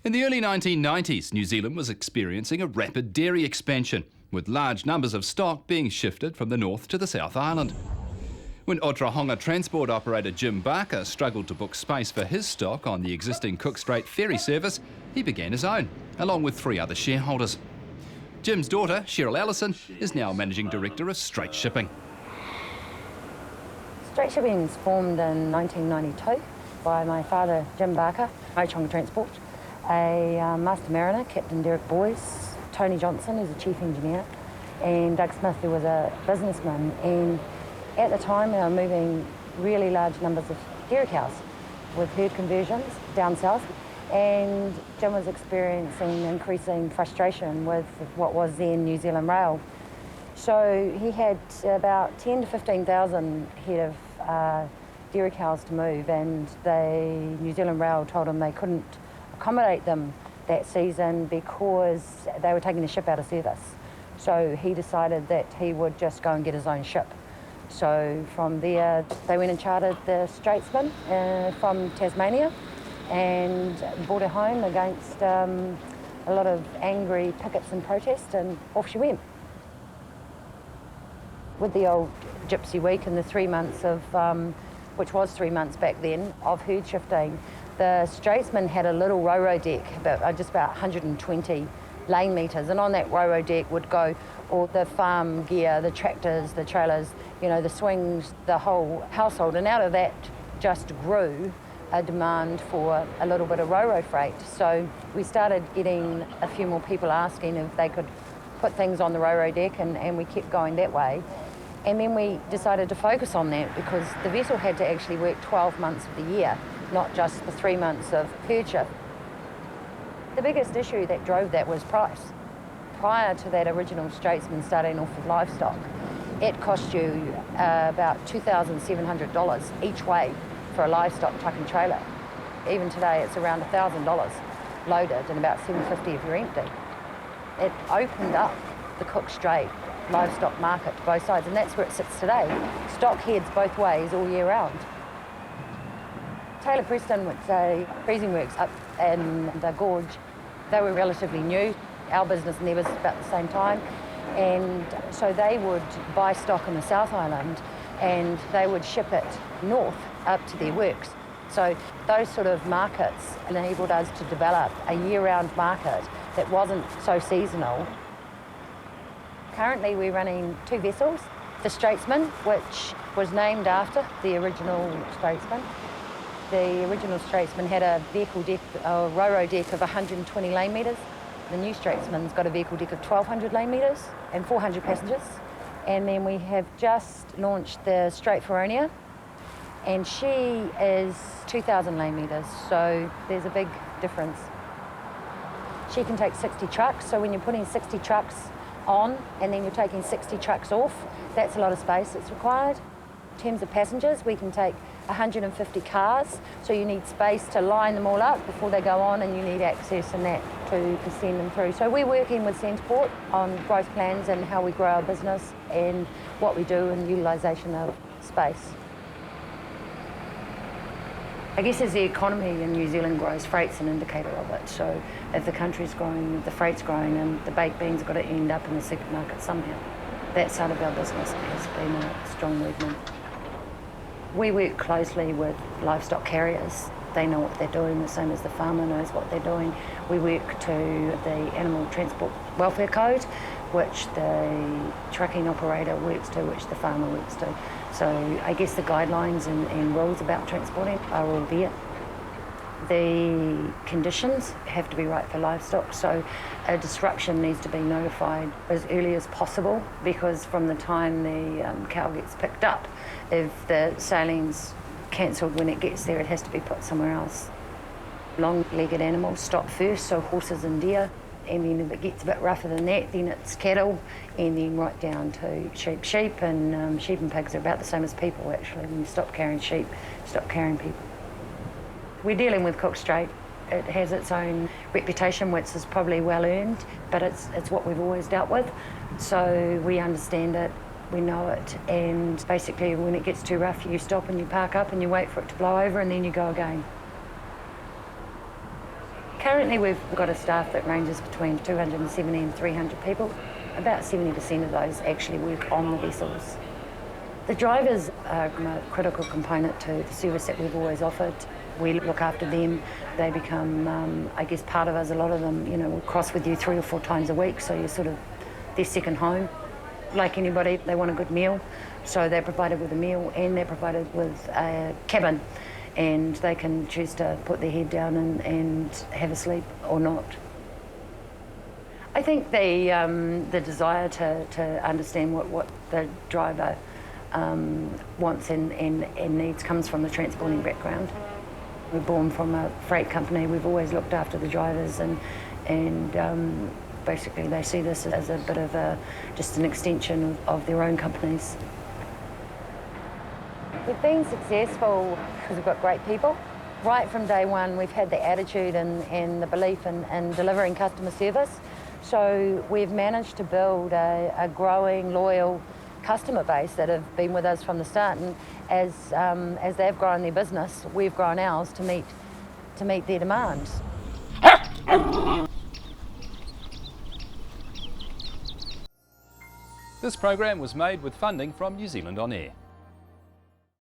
In the early 1990s, New Zealand was experiencing a rapid dairy expansion, with large numbers of stock being shifted from the North to the South Island. When Otahonga transport operator Jim Barker struggled to book space for his stock on the existing Cook Strait ferry service, he began his own, along with 3 other shareholders. Jim's daughter, Cheryl Allison, is now Managing Director of Strait Shipping. Strait Shipping was formed in 1992 by my father, Jim Barker, Otahonga Transport, a master mariner, Captain Derek Boyce, Tony Johnson, who's a chief engineer, and Doug Smith, who was a businessman. And at the time, they were moving really large numbers of dairy cows with herd conversions down south. And Jim was experiencing increasing frustration with what was then New Zealand Rail. So he had about 10 to 15,000 head of dairy cows to move, and New Zealand Rail told him they couldn't accommodate them that season because they were taking the ship out of service. So he decided that he would just go and get his own ship. So from there, they went and chartered the Straitsman from Tasmania and brought her home against a lot of angry pickets and protests, and off she went. With the old Gypsy Week and the 3 months of, which was 3 months back then, of herd shifting, the Straitsman had a little ro-ro deck, just about 120 lane metres, and on that ro-ro deck would go all the farm gear, the tractors, the trailers, the swings, the whole household. And out of that just grew a demand for a little bit of ro-ro freight. So we started getting a few more people asking if they could put things on the ro-ro deck, and we kept going that way. And then we decided to focus on that because the vessel had to actually work 12 months of the year, not just the 3 months of herd shift. The biggest issue that drove that was price. Prior to that original Straitsman starting off with livestock, it cost you about $2,700 each way for a livestock truck and trailer. Even today, it's around $1,000 loaded and about $750 if you're empty. It opened up the Cook Strait livestock market to both sides, and that's where it sits today. Stock heads both ways all year round. Taylor Preston, which is a freezing works up in the gorge, they were relatively new. Our business and their business about the same time, and so they would buy stock in the South Island and they would ship it north up to their works. So those sort of markets enabled us to develop a year-round market that wasn't so seasonal. Currently we're running 2 vessels, the Straitsman, which was named after the original Straitsman. The original Straitsman had a vehicle deck, a ro-ro deck of 120 lane metres. The new Straitsman's got a vehicle deck of 1,200 lane metres and 400 passengers. And then we have just launched the Strait Feronia, and she is 2,000 lane metres, so there's a big difference. She can take 60 trucks, so when you're putting 60 trucks on and then you're taking 60 trucks off, that's a lot of space that's required. In terms of passengers, we can take 150 cars, so you need space to line them all up before they go on, and you need access and that to send them through. So we're working with Centreport on growth plans and how we grow our business and what we do and utilisation of space. I guess as the economy in New Zealand grows, freight's an indicator of it. So if the country's growing, the freight's growing, and the baked beans have got to end up in the supermarket somehow. That side of our business has been a strong movement. We work closely with livestock carriers. They know what they're doing, the same as the farmer knows what they're doing. We work to the Animal Transport Welfare Code, which the trucking operator works to, which the farmer works to. So I guess the guidelines and rules about transporting are all there. The conditions have to be right for livestock, so a disruption needs to be notified as early as possible, because from the time the cow gets picked up, if the sailing's cancelled when it gets there, it has to be put somewhere else. Long-legged animals stop first, so horses and deer, and then if it gets a bit rougher than that, then it's cattle, and then right down to sheep. Sheep and pigs are about the same as people, actually. When you stop carrying sheep, stop carrying people. We're dealing with Cook Strait. It has its own reputation, which is probably well earned, but it's what we've always dealt with. So we understand it, we know it, and basically when it gets too rough, you stop and you park up and you wait for it to blow over, and then you go again. Currently Currently we've got a staff that ranges between 270 and 300 people. About 70% of those actually work on the vessels. The drivers are a critical component to the service that we've always offered. We look after them. They become, I guess, part of us. A lot of them, will cross with you 3 or 4 times a week, so you're sort of their second home. Like anybody, they want a good meal, so they're provided with a meal and they're provided with a cabin, and they can choose to put their head down and have a sleep or not. I think the desire to understand what the driver wants and needs comes from the transporting background. We're born from a freight company. We've always looked after the drivers, and basically they see this as a bit of just an extension of their own companies. We've been successful because we've got great people. Right from day one, we've had the attitude and the belief in delivering customer service. So we've managed to build a growing, loyal customer base that have been with us from the start. And as they've grown their business, we've grown ours to meet their demands. This program was made with funding from New Zealand On Air.